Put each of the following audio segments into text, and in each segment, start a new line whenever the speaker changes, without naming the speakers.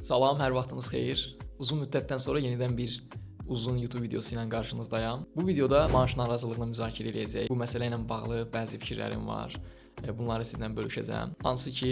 Salam, hər vaxtınız xeyir. Uzun müddətdən sonra yenidən bir uzun YouTube videosu ilə qarşınızdayam. Bu videoda maaş narazılığını müzakirə edəcəyik. Bu məsələ ilə bağlı bəzi fikirlərim var. Bunları sizlə bölüşəcəm. Hansı ki,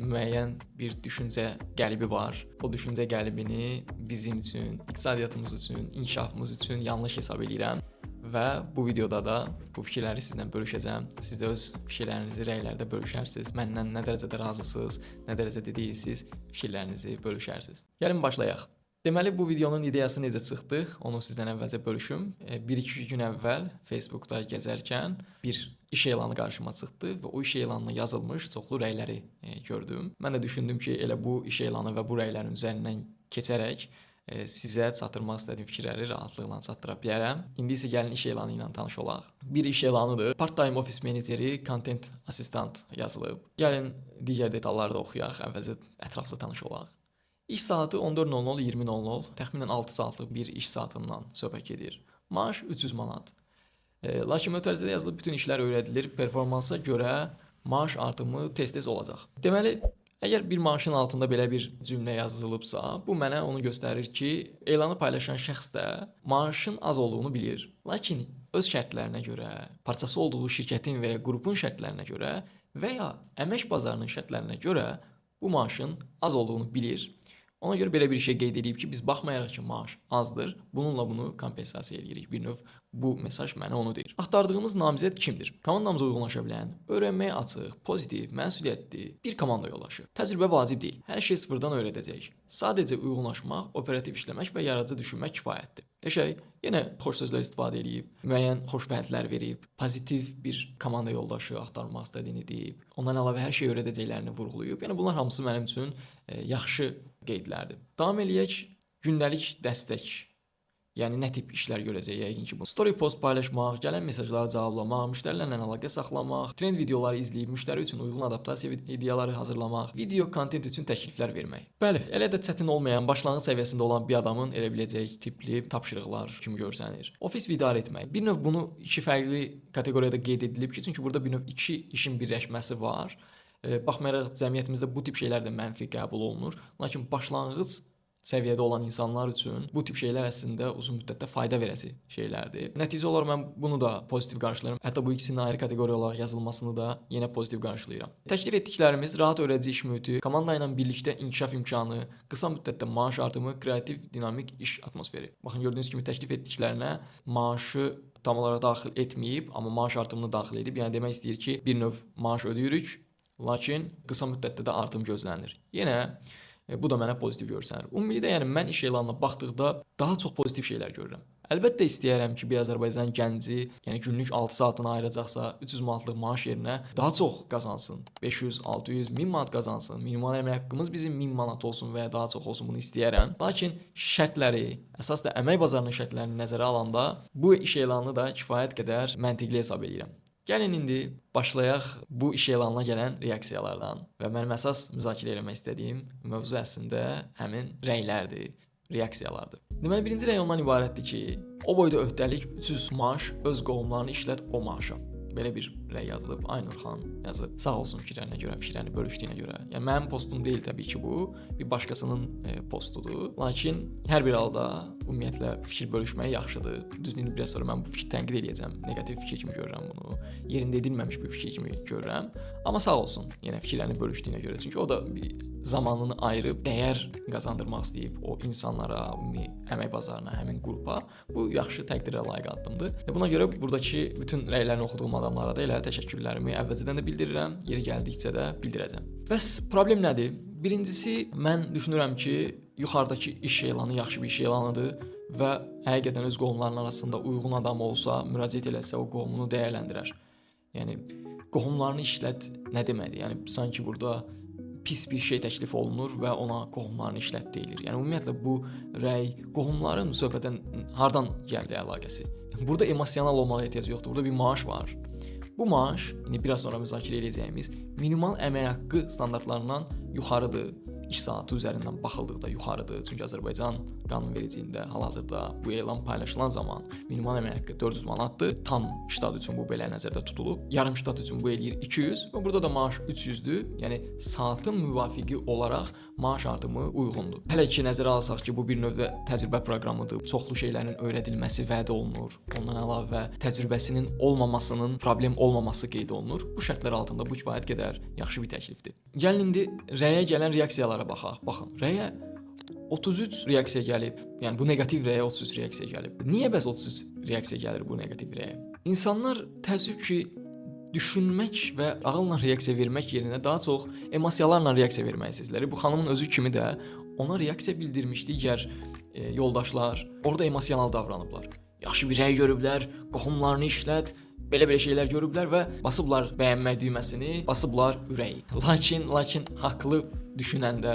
müəyyən bir düşüncə qəlibi var. O düşüncə qəlibini bizim üçün, iqtisadiyyatımız üçün, inkişafımız üçün yanlış hesab edirəm. Və bu videoda da bu fikirləri sizlə bölüşəcəm. Siz də öz fikirlərinizi rəylərdə bölüşərsiniz. Məndən nə dərəcədə razısınız, nə dərəcədə deyilsiniz, fikirlərinizi bölüşərsiniz. Gəlin başlayaq. Deməli, bu videonun ideyası necə çıxdı, onu sizdən əvvəlcə bölüşüm. 1-2 gün əvvəl Facebookda gəzərkən bir iş elanı qarşıma çıxdı və o iş elanına yazılmış çoxlu rəyləri gördüm. Mən də düşündüm ki, elə bu iş elanı və bu rəylərin üzərindən keçərək sizə çatdırmaq istədiyim fikirləri rahatlıqla çatdıra bilərəm. İndi isə gəlin iş elanı ilə tanış olaq. Bir iş elanıdır. Part-time ofis meneceri, content assistant yazılıb. Gəlin digər detalları da oxuyaq, əvvəlcə ətraflı tanış olaq. İş saatı 14:00-20:00, təxminən 6 saatlıq bir iş saatından söhbət gedir. Maaş 300 manat. Lakin mötərizədə yazılıb bütün işlər öyrədilir, performansa görə maaş artımı tez-tez olacaq. Deməli, əgər bir maaşın altında belə bir cümlə yazılıbsa, bu mənə onu göstərir ki, elanı paylaşan şəxs də maaşın az olduğunu bilir. Lakin öz şərtlərinə görə, parçası olduğu şirkətin və ya qrupun şərtlərinə görə və ya əmək bazarının şərtlərinə görə bu maaşın az olduğunu bilir. Ona görə belə bir şey qeyd edib ki, biz baxmayaraq ki, maaş azdır, bununla bunu kompensasiya edirik. Bir növ bu mesaj mənə onu deyir. Axtardığımız namizəd kimdir? Komandamıza uyğunlaşa bilən, öyrənməyə açıq, pozitiv, məsuliyyətli bir komanda yoldaşı. Təcrübə vacib deyil. Hər şey sıfırdan öyrədəcəyik. Sadəcə uyğunlaşmaq, operativ işləmək və yaradıcı düşünmək kifayətdir. Eşək yenə xoş sözlər istifadə edib, müəyyən xoş vədlər verib, pozitiv bir komanda yoldaşı axtarmaq istədiyini deyib, ondan əlavə hər şey öyrədəcəklərini vurğulayıb. Yəni bunlar hamısı mənim üçün yaxşı qeydlərdir. Davam eləyək, gündəlik dəstək. Yəni nə tip işlər görəcəyik yəqin ki bu. Story post paylaşmaq, gələn mesajları cavablamaq, müştərilərlə əlaqə saxlamaq, trend videoları izləyib müştəri üçün uyğun adaptasiya ideyaları hazırlamaq, video kontent üçün təkliflər vermək. Bəli, elə də çətin olmayan, başlanğıc səviyyəsində olan bir adamın elə biləcəyi tipli tapşırıqlar kimi görsənir. Ofis idarə etmək. Bir növ bunu iki fərqli kateqoriyada qeyd edilib ki, çünki burada bir növ iki işin birləşməsi var. Baxmayaraq cəmiyyətimizdə bu tip şeylər də mənfi qəbul olunur. Lakin başlanğıc səviyyədə olan insanlar üçün bu tip şeylər əslində uzun müddətdə fayda verəsi şeylərdir. Nəticə olaraq mən bunu da pozitiv qarşılayıram. Hətta bu ikisinin ayrı kateqoriya olaraq yazılmasını da yenə pozitiv qarşılayıram. Təklif etdiklərimiz rahat öyrədici iş mühiti, komanda ilə birlikdə inkişaf imkanı, qısa müddətdə maaş artımı, kreativ, dinamik iş atmosferi. Baxın, gördüyünüz kimi təklif etdiklərinə maaşı tam olaraq daxil etməyib, amma maaş artımını daxil edib. Yəni demək istəyir ki, bir növ maaş ödəyirik, lakin qısa müddətdə də artım gözlənilir. Yenə bu da mənə pozitiv görsənir. Ümumilikdə yəni mən iş elanına baxdıqda daha çox pozitiv şeylər görürəm. Əlbəttə istəyərəm ki, bir Azərbaycan gənci, yəni günlük 6 saatını ayıracaqsa 300 manatlıq maaş yerinə daha çox qazansın. 500, 600, 1000 manat qazansın. Minimal əmək haqqımız bizim 1000 manat olsun və ya daha çox olsun, bunu istəyərəm. Lakin şərtləri, əsas da əmək bazarının şərtlərini nəzərə alanda bu iş elanını da kifayət qədər məntiqli hesab edirəm. Gəlin indi başlayaq bu iş elanına gələn reaksiyalardan və mənim əsas müzakirə etmək istədiyim mövzu əslində həmin rəylərdir, reaksiyalardır. Deməli, birinci rəy ondan ibarətdir ki, o boyda öhdəlik 300 maaş, öz qohumlarını işlət o maaşa. Belə bir rəy yazılıb, Aynur xanım yazıb. Sağ olsun fikirlərinə görə, fikirlərini bölüşdüyünə görə. Yəni mənim postum deyil təbii ki bu, bir başqasının postudur. Lakin hər bir halda ümumiyyətlə fikir bölüşmək yaxşıdır. Düzdür, biraz sonra mən bu fikri tənqid edəcəm. Neqativ fikir kimi görürəm bunu. Yerində edilməmiş bir fikir kimi görürəm. Amma sağ olsun, yenə fikirlərini bölüşdüyünə görə. Çünki o da bir zamanını ayırıb dəyər qazandırmaq istəyib o insanlara, əmək bazarına, həmin qrupa. Bu yaxşı təqdirə layiq addımdır. Buna görə buradakı bütün rəylərini oxuduğum adamlara da elə təşəkkürlərimi əvvəlcədən də bildirirəm, yeri gəldikcə də bildirəcəm. Bəs problem nədir? Birincisi, mən düşünürəm ki, yuxarıdakı iş elanı yaxşı bir iş elanıdır və həqiqətən öz qohumlarının arasında uyğun adam olsa, müraciət eləsə o qohumunu dəyərləndirər. Yəni qohumlarını işlət nə deməkdir? Yəni sanki burada pis bir şey təklif olunur və ona qohumlarını işlət deyilir. Yəni ümumiyyətlə bu rəy qohumların söhbətən hardan gəldi əlaqəsi? Burada emosional olmağa ehtiyac yoxdur. Burada bir maaş var. Bu maaş, indi biraz sonra müzakirə edəcəyimiz minimal əmək haqqı standartlarından yuxarıdır. iş saatı üzərindən baxıldıqda yuxarıdır. Çünki Azərbaycan qanunvericiliyində hal-hazırda bu elan paylaşılan zaman minimal əmək haqqı 400 manatdır. Tam ştat üçün bu belə nəzərdə tutulub. Yarım ştat üçün bu eləyir 200 və burada da maaş 300-dür. Yəni saatın müvafiqi olaraq maaş artımı uyğundur. Hələ ki nəzərə alsaq ki, bu bir növ təcrübə proqramıdır. Çoxlu şeylərin öyrədilməsi vəd olunur. Ondan əlavə təcrübəsinin olmamasının problem olmaması qeyd olunur. Bu şərtlər altında bu kifayət qədər yaxşı bir təklifdir. Gəlin indi rəyə gələn reaksiyalara baxaq. Baxın, rəyə 33 reaksiya gəlib. Yəni bu neqativ rəyə 33 reaksiya gəlib. Niyə bəs 33 reaksiya gəlir bu neqativ rəyə? İnsanlar təəssüf ki, düşünmək və ağılla reaksiya vermək yerinə daha çox emosiyalarla reaksiya verməyi seçirlər. Bu xanımın özü kimi də ona reaksiya bildirmiş digər yoldaşlar orada emosional davranıblar. Yaxşı bir rəy görüblər, qohumlarını işlət, belə şeylər görüblər və basıblar bəyənmək düyməsini, basıblar ürəyi. Lakin haqlı düşünəndə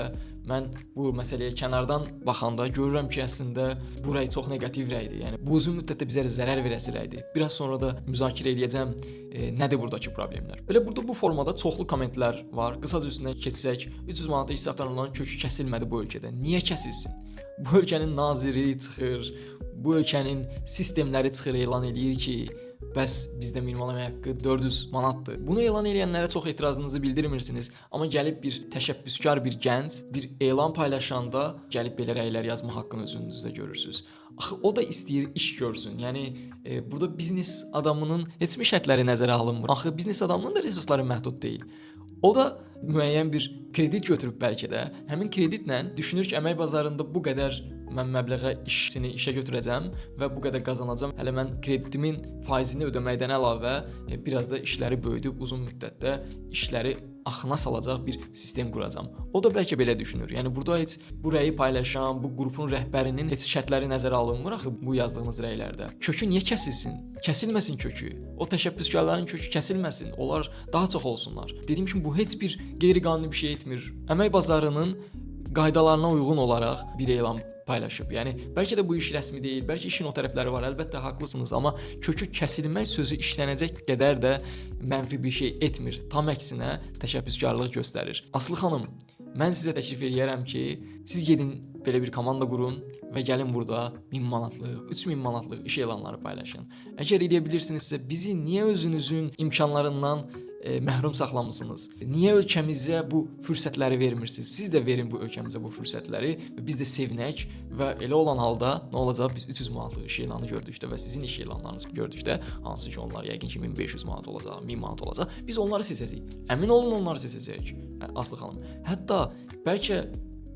mən bu məsələyə kənardan baxanda görürəm ki, əslində bu rəy çox neqativ rəydir. Yəni bu uzun müddətdə bizə zərər verəsi rəydir. Biraz sonra da müzakirə edəcəm nədir buradakı problemlər. Belə burada bu formada çoxlu kommentlər var. Qısaca üstündən keçsək, 300 manata iş satanların kökü kəsilmədi bu ölkədə. Niyə kəsilsin? Bu ölkənin naziri çıxır, bu ölkənin sistemləri çıxır, elan edir ki, bəs bizdə minimal əmək haqqı 400 manatdır. Bunu elan edənlərə çox etirazınızı bildirmirsiniz, amma gəlib bir təşəbbüskar bir gənc bir elan paylaşanda gəlib belə rəylər yazma haqqını özünüzdə görürsüz. Axı o da istəyir iş görsün. Yəni burada biznes adamının heç mi şərtləri nəzərə alınmır? Axı biznes adamının da resursları məhdud deyil. O da müəyyən bir kredit götürüb bəlkə də. Həmin kreditlə düşünür ki, əmək bazarında bu qədər mən məbləğə işə götürəcəm və bu qədər qazanacam. Hələ mən kreditimin faizini ödəməkdən əlavə biraz da işləri böyüdüb uzun müddətdə işləri axına salacaq bir sistem quracam. O da bəlkə belə düşünür. Yəni burada heç bu rəyi paylaşan, bu qrupun rəhbərinin heç şərtləri nəzərə alınmır axı bu yazdığınız rəylərdə. Kökü niyə kəsilsin? Kəsilməsin kökü. O təşəbbüskarların kökü kəsilməsin. Onlar daha çox olsunlar. Dediyim kimi bu heç bir qeyri-qanuni bir şey etmir. Əmək bazarının qaydalarına uyğun olaraq bir elan paylaşıb. Yəni bəlkə də bu iş rəsmi deyil, bəlkə işin o tərəfləri var. Əlbəttə haqlısınız, amma kökü kəsilmək sözü işlənəcək qədər də mənfi bir şey etmir. Tam əksinə təşəbbüskarlıq göstərir. Aslı xanım, mən sizə təklif edirəm ki, siz gedin belə bir komanda qurun və gəlin burada 1000 manatlıq, 3000 manatlıq iş elanları paylaşın. Əgər edə bilirsinizsə, bizi niyə özünüzün imkanlarından məhrum saxlamısınız? Niyə ölkəmizə bu fürsətləri vermirsiniz? Siz də verin bu ölkəmizə bu fürsətləri və biz də sevinək və elə olan halda nə olacaq? Biz 300 manatlıq iş elanı gördükdə və sizin iş elanlarınızı gördükdə, hansı ki onlar yəqin ki 1500 manat olacaq, 1000 manat olacaq, biz onları seçəcəyik. Əmin olun onları seçəcəyik. Aslı xanım. Hətta bəlkə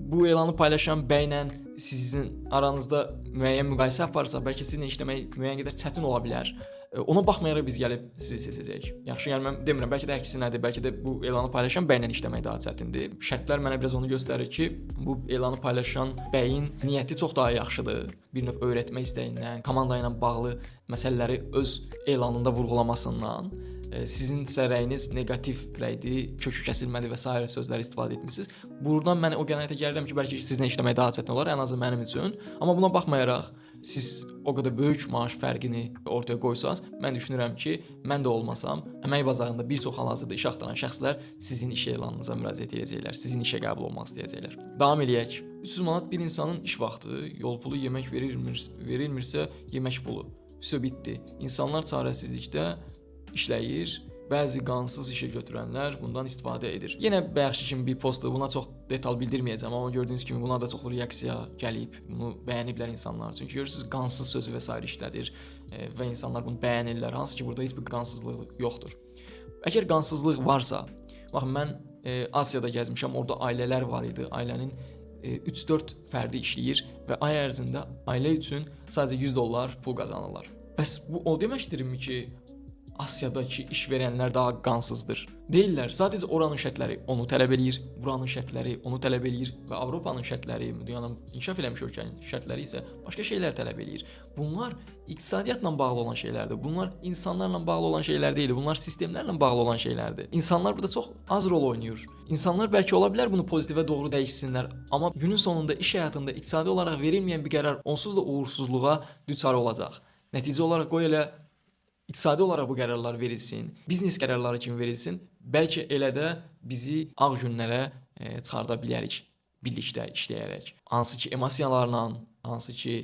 bu elanı paylaşan bəylə sizin aranızda müəyyən müqayisə aparsa, bəlkə sizinlə işləmək müəyyən qədər çətin ola bilər. Ona baxmayaraq biz gəlib sizi seçəcəyik. Yaxşı, yəni mən demirəm, bəlkə də əksinədir, bəlkə də bu elanı paylaşan bəylə işləmək daha çətindir. Şərtlər mənə biraz onu göstərir ki, bu elanı paylaşan bəyin niyyəti çox daha yaxşıdır. Bir növ öyrətmək istəyindən, komanda ilə bağlı məsələləri öz elanında vurğulamasından, sizin isə rəyiniz neqativ rəydir, kökü kəsilmədi və s. sözləri istifadə etmisiniz. Buradan mən o qənaətə gəlirəm ki, bəlkə sizinlə işləmək daha çətin olar, ən azı mənim üçün. Amma buna baxmayaraq, siz o qədər böyük maaş fərqini ortaya qoysanız, mən düşünürəm ki, mən də olmasam, əmək bazarında bir çox hal-hazırda iş axtaran şəxslər sizin iş elanınıza müraciət edəcəklər, sizin işə qəbul olmaq istəyəcəklər. Davam eləyək. 300 manat bir insanın iş vaxtı, yol pulu, yemək verilmirsə, yemək pulu. Vəsə bitdi. İnsanlar çarəsizlikdə işləyir, bəzi qansız işə götürənlər bundan istifadə edir. Yenə bayaqki kimi bir postdur, buna çox detal bildirməyəcəm, amma gördüyünüz kimi buna da çoxlu reaksiya gəlib, bunu bəyəniblər insanlar. Çünki görürsüz, qansız sözü və s. işlədir və insanlar bunu bəyənirlər, hansı ki burada heç bir qansızlıq yoxdur. Əgər qansızlıq varsa, baxın mən Asiyada gəzmişəm, orada ailələr var idi, ailənin 3-4 fərdi işləyir və ay ərzində ailə üçün sadəcə $100 pul qazanırlar. Bəs bu o deməkdirmi ki, Asiyadakı iş verənlər daha qansızdır? Deyirlər, sadəcə oranın şərtləri onu tələb eləyir, buranın şərtləri onu tələb eləyir və Avropanın şərtləri, dünyanın inkişaf eləmiş ölkənin şərtləri isə başqa şeylər tələb eləyir. Bunlar iqtisadiyyatla bağlı olan şeylərdir. Bunlar insanlarla bağlı olan şeylər deyil, bunlar sistemlərlə bağlı olan şeylərdir. İnsanlar burada çox az rol oynayır. İnsanlar bəlkə ola bilər bunu pozitivə doğru dəyişsinlər, amma günün sonunda iş həyatında iqtisadi olaraq verilməyən bir qərar onsuz da uğursuzluğa düçar olacaq. Nəticə olaraq qoy elə İqtisadi olaraq bu qərarlar verilsin, biznes qərarları kimi verilsin, bəlkə elə də bizi ağ günlərə çıxarda bilərik. birlikdə işləyərək, hansı ki emosiyalarla, hansı ki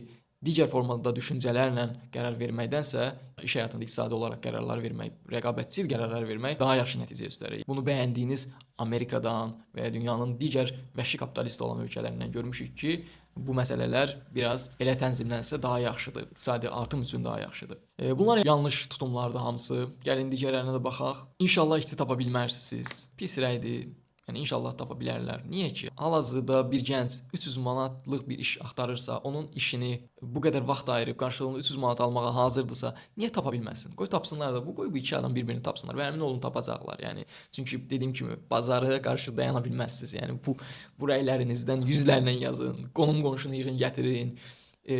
digər formada düşüncələrlə qərar verməkdənsə iş həyatında iqtisadi olaraq qərarlar vermək, rəqabətçil qərarlar vermək daha yaxşı nəticə göstərir. Bunu bəyəndiyiniz Amerikadan və ya dünyanın digər vəhşi kapitalist olan ölkələrindən görmüşük ki, bu məsələlər biraz elə tənzimlənsə daha yaxşıdır. İqtisadi artım üçün daha yaxşıdır. Bunlar yanlış tutumlardır hamısı. Gəlin digərlərinə də baxaq. İnşallah işçi tapa bilmərsiniz. Pis rəydir. Yəni inşallah tapa bilərlər. Niyə ki? Hal-hazırda bir gənc 300 manatlıq bir iş axtarırsa, onun işini bu qədər vaxt ayırıb qarşılığında 300 manat almağa hazırdırsa, niyə tapa bilməsin? Qoy tapsınlar da. Qoy bu iki adam bir-birini tapsınlar və əmin olun tapacaqlar. Yəni çünki dediyim kimi bazarı qarşı dayana bilməzsiniz. Yəni bu rəylərinizdən yüzlərlə yazın, qonum-qonşunu yığın, gətirin.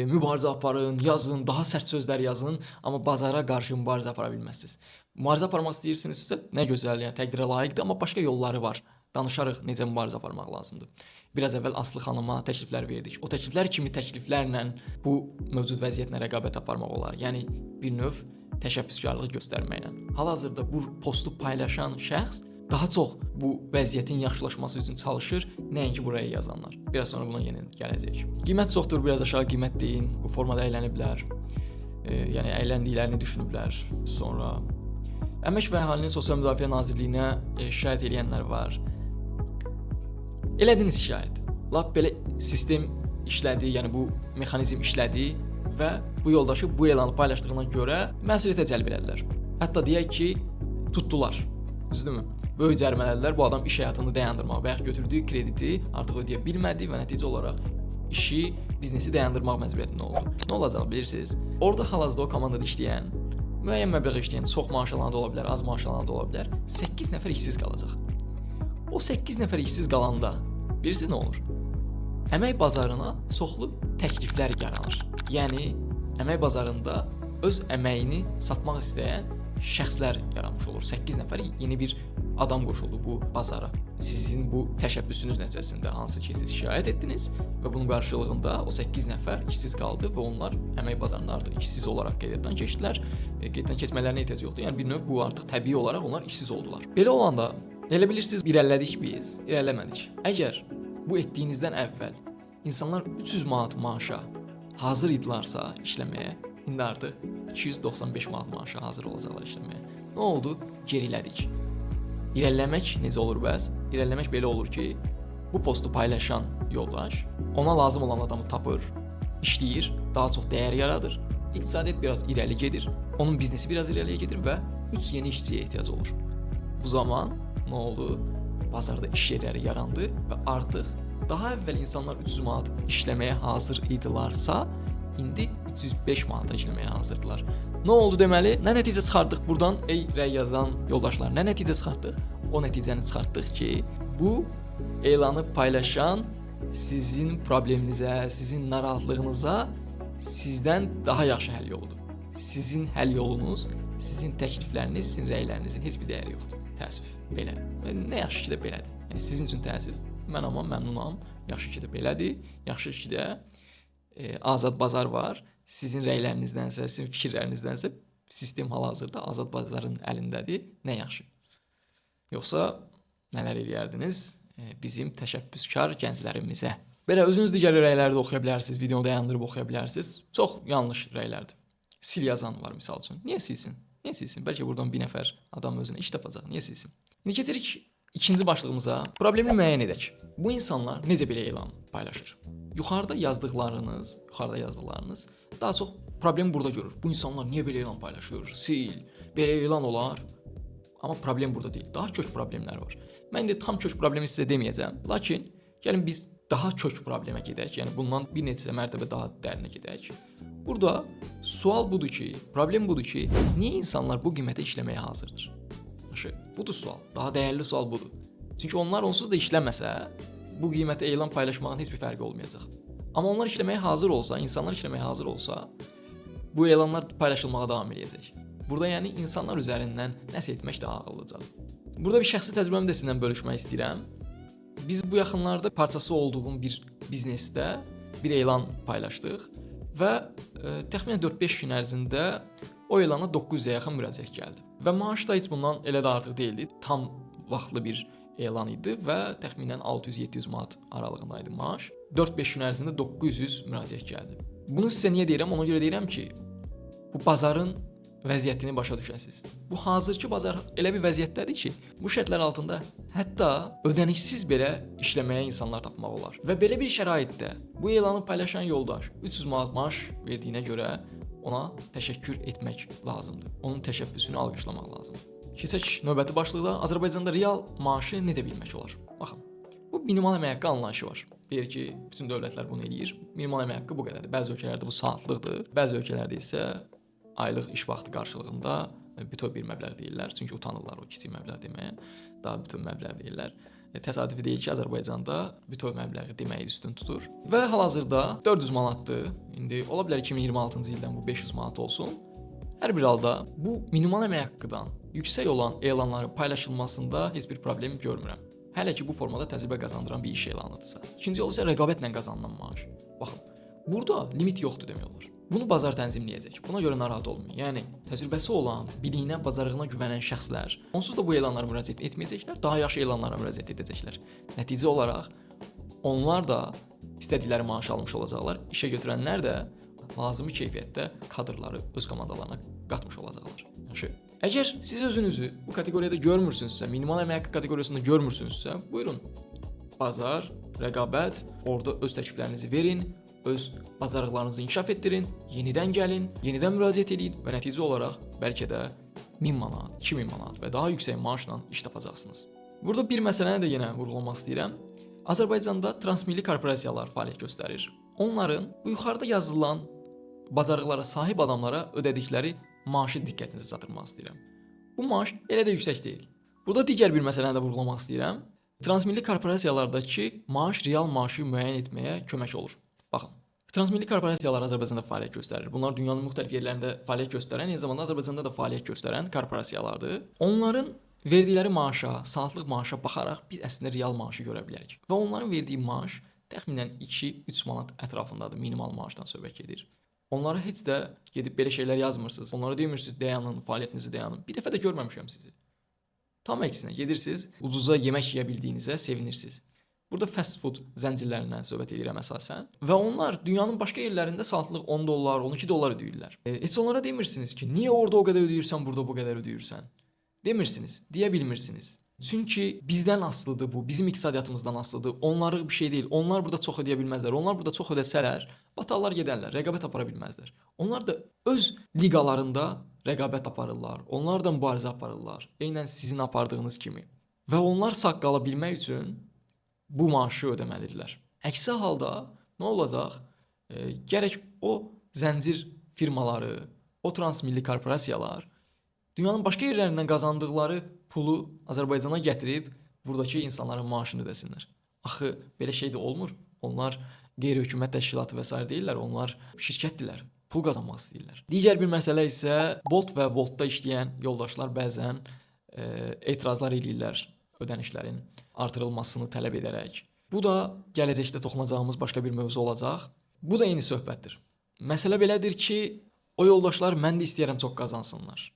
Mübarizə aparın, yazın, daha sərt sözlər yazın, amma bazara qarşı mübarizə apara bilməzsiniz. Mübarizə aparmaq istəyirsinizsə, nə gözəl, yəni təqdirə layiqdir, amma başqa yolları var. Danışarıq necə mübarizə aparmaq lazımdır. Biraz əvvəl Aslı xanıma təkliflər verdik. O təkliflər kimi təkliflərlə bu mövcud vəziyyətlə rəqabət aparmaq olar. Yəni bir növ təşəbbüskarlıq göstərməklə. Hal-hazırda bu postu paylaşan şəxs daha çox bu vəziyyətin yaxşılaşması üçün çalışır, nəinki buraya yazanlar. Biraz sonra buna yenə gələcəyik. Qiymət çoxdur, biraz aşağı qiymət deyin. Bu formada əyləniblər. Yəni əyləndiklərini düşünüblər. Sonra Əmək və Əhalinin Sosial Müdafiə Nazirliyinə şikayət edənlər var. Elədiniz şikayət. Lap belə sistem işlədi, yəni bu mexanizm işlədi və bu yoldaşı bu elanı paylaşdığına görə məsuliyyətə cəlb elədilər. Hətta deyək ki, tutdular. Düzdürmü? Böyük cərimələdilər, bu adam iş həyatını dayandırmaq və ya götürdüyü krediti artıq ödəyə bilmədi və nəticə olaraq işi, biznesi dayandırmaq məcburiyyətində oldu. Nə olacaq bilirsiniz? Orada hal-hazırda o komandada işləyən, müəyyən məbləğ işləyən, çox maaş alan da ola bilər, az maaş alan da ola bilər, 8 nəfər işsiz qalacaq. O 8 nəfər işsiz qalanda bilirsiniz nə olur? Əmək bazarına çoxlu təkliflər yaranır. Yəni əmək bazarında öz əməyini satmaq istəyən şəxslər yaranmış olur. 8 nəfər yeni bir adam qoşuldu bu bazara. Sizin bu təşəbbüsünüz nəticəsində hansı ki siz şikayət etdiniz və bunun qarşılığında o 8 nəfər işsiz qaldı və onlar əmək bazarında artıq işsiz olaraq qeydiyyatdan keçdilər. Qeydiyyatdan keçmələrinə ehtiyac yoxdur. Yəni bir növ bu artıq təbii olaraq onlar işsiz oldular. Belə olanda elə bilirsiniz irəlilədik biz, irəliləmədik. Əgər bu etdiyinizdən əvvəl insanlar 300 manat maaşa hazır idilərsə işləməyə, indi artıq 295 manat maaşa hazır olacaqlar işləməyə. Nə oldu? Gerilədik. İrəliləmək necə olur bəs? İrəliləmək belə olur ki, bu postu paylaşan yoldaş ona lazım olan adamı tapır, işləyir, daha çox dəyər yaradır, iqtisadiyyat biraz irəli gedir, onun biznesi biraz irəliyə gedir və 3 yeni işçiyə ehtiyac olur. Bu zaman nə oldu? Bazarda iş yerləri yarandı və artıq daha əvvəl insanlar 300 manat işləməyə hazır idilərsə, indi 305 manata işləməyə hazırdılar. Nə oldu deməli? Nə nəticə çıxardıq buradan? Ey rəy yazan yoldaşlar, nə nəticə çıxardıq? O nəticəni çıxartdıq ki, bu elanı paylaşan sizin probleminizə, sizin narahatlığınıza sizdən daha yaxşı həll yoludur. Sizin həll yolunuz, sizin təklifləriniz, sizin rəylərinizin heç bir dəyəri yoxdur. Təəssüf, belədir. Nə yaxşı ki də belədir. Yəni sizin üçün təəssüf. Mən amma məmnunam. Yaxşı ki də belədir. Yaxşı ki də azad bazar var. Sizin rəylərinizdənsə, sizin fikirlərinizdənsə sistem hal-hazırda azad bazarın əlindədir. Nə yaxşı. Yoxsa nələr eləyərdiniz bizim təşəbbüskar gənclərimizə? Belə özünüz digər rəyləri də oxuya bilərsiniz, videonu dayandırıb oxuya bilərsiniz. Çox yanlış rəylərdir. Sil yazan var misal üçün. Niyə silsin? Niyə silsin? Bəlkə buradan bir nəfər adam özünə iş tapacaq. Niyə silsin? İndi keçirik ikinci başlığımıza. Problemi müəyyən edək. Bu insanlar necə belə elan paylaşır? Yuxarıda yazdıqlarınız daha çox problemi burada görür. Bu insanlar niyə belə elan paylaşır? Sil, belə elan olar. Amma problem burada deyil. Daha kök problemlər var. Mən də tam kök problemi sizə deməyəcəm. Lakin gəlin biz daha kök problemə gedək. Yəni bundan bir neçə mərtəbə daha dərinə gedək. Burada sual budur ki, problem budur ki, niyə insanlar bu qiymətə işləməyə hazırdır? Budur sual. Daha dəyərli sual budur. Çünki onlar onsuz da işləməsə, bu qiymətə elan paylaşmağın heç bir fərqi olmayacaq. Amma onlar işləməyə hazır olsa, insanlar işləməyə hazır olsa, bu elanlar paylaşılmağa davam edəcək. Burada yəni insanlar üzərindən nəsə etmək daha ağıllıcadır. Burada bir şəxsi təcrübəmi də sizinlə bölüşmək istəyirəm. Biz bu yaxınlarda parçası olduğum bir biznesdə bir elan paylaşdıq və təxminən 4-5 gün ərzində o elana 900-ə yaxın müraciət gəldi. Və maaş da heç bundan elə də artıq deyildi. Tam vaxtlı bir elan idi və təxminən 600-700 manat aralığında idi maaş. 4-5 gün ərzində 900 müraciət gəldi. Bunu sizə niyə deyirəm? Ona görə deyirəm ki, bu bazarın vəziyyətini başa düşəsiniz. Bu hazırki bazar elə bir vəziyyətdədir ki, bu şərtlər altında hətta ödənişsiz belə işləməyə insanlar tapmaq olar. Və belə bir şəraitdə bu elanı paylaşan yoldaş 300 manat maaş verdiyinə görə ona təşəkkür etmək lazımdır. Onun təşəbbüsünü alqışlamaq lazımdır. Keçək növbəti başlıqda Azərbaycanda real maaşı necə bilmək olar? Baxın, bu minimal əmək haqqı anlayışı var. Deyir ki, bütün dövlətlər bunu eləyir. Minimal əmək haqqı bu qədərdir. Bəzi ölkələrdə bu saatlıqdır, bəzi ölkələrdə isə aylıq iş vaxtı qarşılığında bütöv bir məbləğ deyirlər. Çünki utanırlar o kiçik məbləğ deməyə. Daha bütöv məbləğ deyirlər. Təsadüfi deyil ki, Azərbaycanda bütöv məbləği deməyi üstün tutur. Və hal-hazırda 400 manatdır. İndi ola bilər 2026-cı ildən bu 500 manat olsun. Hər bir halda bu minimal əmək haqqıdan yüksək olan elanların paylaşılmasında heç bir problem görmürəm. Hələ ki bu formada təcrübə qazandıran bir iş elanıdırsa. İkinci yol isə rəqabətlə qazanılan maaş. Baxın, burada limit yoxdur demək olar. Bunu bazar tənzimləyəcək. Buna görə narahat olmayın. Yəni təcrübəsi olan, biliyinə, bacarığına güvənən şəxslər onsuz da bu elanlara müraciət etməyəcəklər, daha yaxşı elanlara müraciət edəcəklər. Nəticə olaraq onlar da istədikləri maaşı almış olacaqlar. İşə götürənlər də lazımi keyfiyyətdə kadrları öz komandalarına qatmış olacaqlar. Yaxşı. Əgər siz özünüzü bu kateqoriyada görmürsünüzsə, minimal əmək haqqı kateqoriyasında görmürsünüzsə, buyurun. Bazar, rəqabət, orada öz təkliflərinizi verin, öz bacarıqlarınızı inkişaf etdirin, yenidən gəlin, yenidən müraciət edin və nəticə olaraq bəlkə də 1000 manat, 2000 manat və daha yüksək maaşla iş tapacaqsınız. Burada bir məsələni də yenə vurğulamaq istəyirəm. Azərbaycanda transmilli korporasiyalar fəaliyyət göstərir. Onların bu yuxarıda yazılan bacarıqlara sahib adamlara ödədikləri maaşı diqqətinizi çatdırmaq istəyirəm. Bu maaş elə də yüksək deyil. Burada digər bir məsələni də vurğulamaq istəyirəm. Transmilli korporasiyalardakı maaş real maaşı müəyyən etməyə kömək olur. Baxın, transmilli korporasiyalar Azərbaycanda fəaliyyət göstərir. Bunlar dünyanın müxtəlif yerlərində fəaliyyət göstərən, eyni zamanda Azərbaycanda da fəaliyyət göstərən korporasiyalardır. Onların verdikləri maaşa, saatlıq maaşa baxaraq biz əslində real maaşı görə bilərik. Və onların verdiyi maaş təxminən 2-3 manat ətrafındadır, minimal maaşdan söhbət gedir. Onlara heç də gedib belə şeylər yazmırsınız. Onlara demirsiniz, dayanın, fəaliyyətinizi dayanın. Bir dəfə də görməmişəm sizi. Tam əksinə gedirsiniz, ucuza yemək yeyə bildiyinizə sevinirsiniz. Burada fast food zəncirlərindən söhbət edirəm əsasən. Və onlar dünyanın başqa yerlərində saatlıq 10 dollar, 12 dollar ödəyirlər. Heç onlara demirsiniz ki, niyə orada o qədər ödəyirsən, burada bu qədər ödəyirsən? Demirsiniz, deyə bilmirsiniz. Çünki bizdən asılıdır bu, bizim iqtisadiyyatımızdan asılıdır. Onlarlıq bir şey deyil. Onlar burada çox ödəyə bilməzlər. Onlar burada çox ödəsələr, batarlar gedərlər, rəqabət apara bilməzlər. Onlar da öz liqalarında rəqabət aparırlar. Onlar da mübarizə aparırlar. Eynən sizin apardığınız kimi. Və onlar sağ qala bilmək üçün bu maaşı ödəməlidirlər. Əksi halda nə olacaq? Gərək o zəncir firmaları, o transmilli korporasiyalar dünyanın başqa yerlərindən qazandıqları pulu Azərbaycana gətirib buradakı insanların maaşını ödəsinlər. Axı belə şey də olmur. Onlar qeyri-hökumət təşkilatı və s. deyirlər, onlar şirkətdirlər. Pul qazanmaq istəyirlər. Digər bir məsələ isə Bolt və Voltda işləyən yoldaşlar bəzən etirazlar eləyirlər ödənişlərin artırılmasını tələb edərək. Bu da gələcəkdə toxunacağımız başqa bir mövzu olacaq. Bu da eyni söhbətdir. Məsələ belədir ki, o yoldaşlar mən də istəyirəm çox qazansınlar.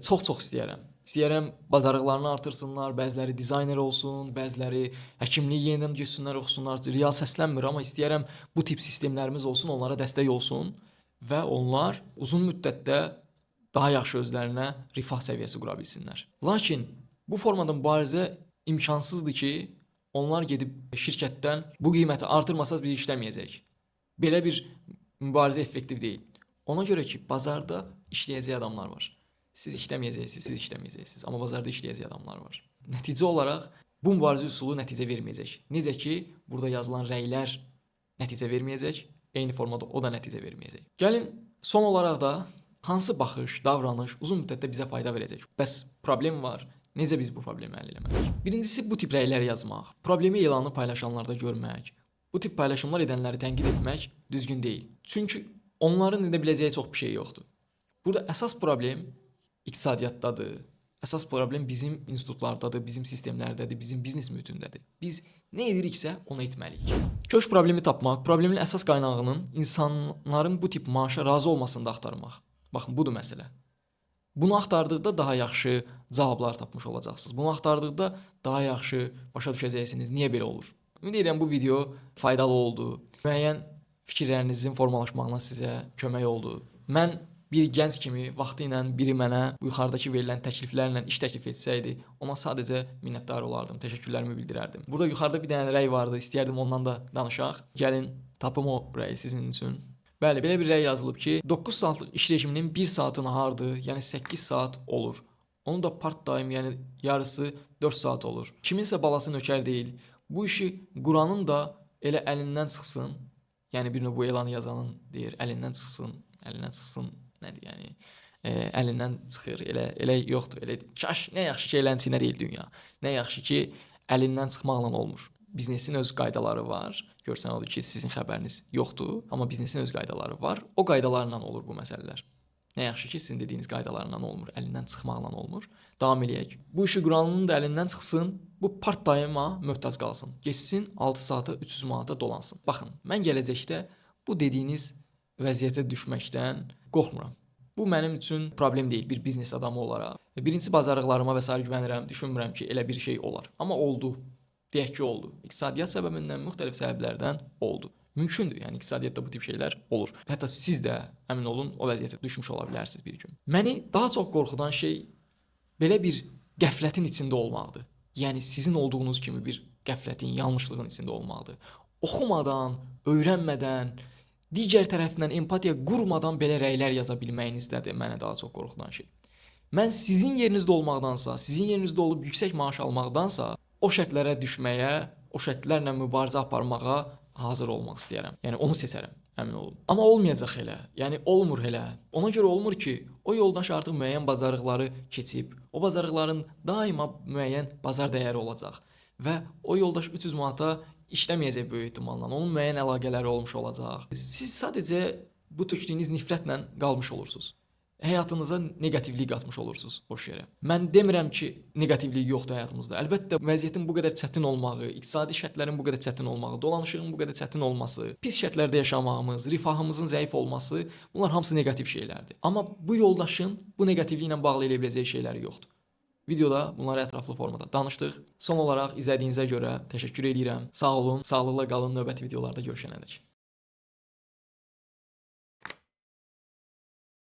Çox istəyirəm. İstəyirəm bacarıqlarını artırsınlar, bəziləri dizayner olsun, bəziləri həkimliyi yenidən keçsinlər, oxusunlar. Real səslənmir, amma istəyirəm bu tip sistemlərimiz olsun, onlara dəstək olsun və onlar uzun müddətdə daha yaxşı özlərinə rifah səviyyəsi qura bilsinlər. Lakin bu formada mübarizə imkansızdır ki, onlar gedib şirkətdən bu qiyməti artırmasaz biz işləməyəcəyik. Belə bir mübarizə effektiv deyil. Ona görə ki, bazarda işləyəcək adamlar var. Siz işləməyəcəksiniz, amma bazarda işləyəcək adamlar var. Nəticə olaraq bu mübarizə üsulu nəticə verməyəcək. Necə ki, burada yazılan rəylər nəticə verməyəcək, eyni formada o da nəticə verməyəcək. Gəlin, son olaraq da hansı baxış, davranış uzun müddətdə bizə fayda verəcək? Bəs problem var. Necə biz bu problemi həll etməliyik? Birincisi, bu tip rəylər yazmaq, problemi elanı paylaşanlarda görmək, bu tip paylaşımlar edənləri tənqid etmək düzgün deyil. Çünki onların edə biləcəyi çox bir şey yoxdur. Burada əsas problem iqtisadiyyatdadır. Əsas problem bizim institutlardadır, bizim sistemlərdədir, bizim biznes mühitindədir. Biz nə ediriksə onu etməliyik. Köç problemi tapmaq, problemin əsas qaynağının insanların bu tip maaşa razı olmasında axtarmaq. Baxın, budur məsələ. Bunu axtardıqda daha yaxşı cavablar tapmış olacaqsınız. Bunu axtardıqda daha yaxşı başa düşəcəksiniz niyə belə olur. Ümid edirəm bu video faydalı oldu. Müəyyən fikirlərinizin formalaşmağına sizə kömək oldu. Mən bir gənc kimi vaxtı ilə biri mənə bu yuxarıdakı verilən təkliflərlə iş təklif etsəydi, ona sadəcə minnətdar olardım, təşəkkürlərimi bildirərdim. Burada yuxarıda bir dənə rəy vardı, istəyərdim ondan da danışaq. Gəlin tapım o rəyi sizin üçün. Bəli, belə bir rəy yazılıb ki, 9 saatlıq iş rejiminin 1 saatı nahardır, yəni 8 saat olur. Onun da part-time, yəni yarısı 4 saat olur. Kiminsə balası nökər deyil. Bu işi quranın da elə əlindən çıxsın. Yəni bir növ bu elanı yazanın deyir, əlindən çıxsın nədir yəni? Əlindən çıxır. Elə yoxdur. Elə kaş nə yaxşı ki elənçinə deyil dünya. Nə yaxşı ki əlindən çıxmaqla olmur. Biznesin öz qaydaları var. Görsən odur ki, sizin xəbəriniz yoxdur, amma biznesin öz qaydaları var. O qaydalarla olur bu məsələlər. Nə yaxşı ki, sizin dediyiniz qaydalarla olmur, əlindən çıxmaqla olmur. Davam eləyək. Bu işi quranın da əlindən çıxsın, bu part-time'a möhtac qalsın. Geçsin 6 saata 300 manata dolansın. Baxın, mən gələcəkdə bu dediyiniz vəziyyətə düşməkdən qorxmuram. Bu mənim üçün problem deyil bir biznes adamı olaraq. Birinci bacarıqlarıma və sair güvənirəm, düşünmürəm ki, elə bir şey olar. Amma oldu. Deyək ki, oldu. İqtisadiyyat səbəbindən, müxtəlif səbəblərdən oldu. Mümkündür, yəni iqtisadiyyatda bu tip şeylər olur. Hətta siz də, əmin olun, o vəziyyətə düşmüş ola bilərsiniz bir gün. Məni daha çox qorxudan şey belə bir qəflətin içində olmaqdır. Yəni sizin olduğunuz kimi bir qəflətin, yanlışlığın içində olmaqdır. Oxumadan, öyrənmədən, digər tərəfindən empatiya qurmadan belə rəylər yaza bilməyinizdədir mənə daha çox qorxudan şey. Mən sizin yerinizdə olmaqdansa, sizin yerinizdə olub yüksək maaş almaqdansa, o şərtlərə düşməyə, o şərtlərlə mübarizə aparmağa hazır olmaq istəyərəm. Yəni onu seçərəm, əmin olun. Amma olmayacaq elə. Yəni olmur elə. Ona görə olmur ki, o yoldaş artıq müəyyən bacarıqları keçib. O bacarıqların daima müəyyən bazar dəyəri olacaq və o yoldaş 300 manata işləməyəcək böyük ehtimalla. Onun müəyyən əlaqələri olmuş olacaq. Siz sadəcə bu tökdüyünüz nifrətlə qalmış olursunuz. Həyatınıza negativlik qatmış olursunuz boş yerə. Mən demirəm ki, negativlik yoxdur həyatımızda. Əlbəttə vəziyyətin bu qədər çətin olmağı, iqtisadi şərtlərin bu qədər çətin olmağı, dolanışığın bu qədər çətin olması, pis şərtlərdə yaşamağımız, rifahımızın zəif olması, bunlar hamısı neqativ şeylərdir. Amma bu yoldaşın bu neqativliklə bağlı elə biləcəyi şeyləri yoxdur. Videoda bunları ətraflı formada danışdıq. Son olaraq izlədiyinizə görə təşəkkür edirəm. Sağ olun, sağlıqla qalın. Növbəti videolarda görüşənədək.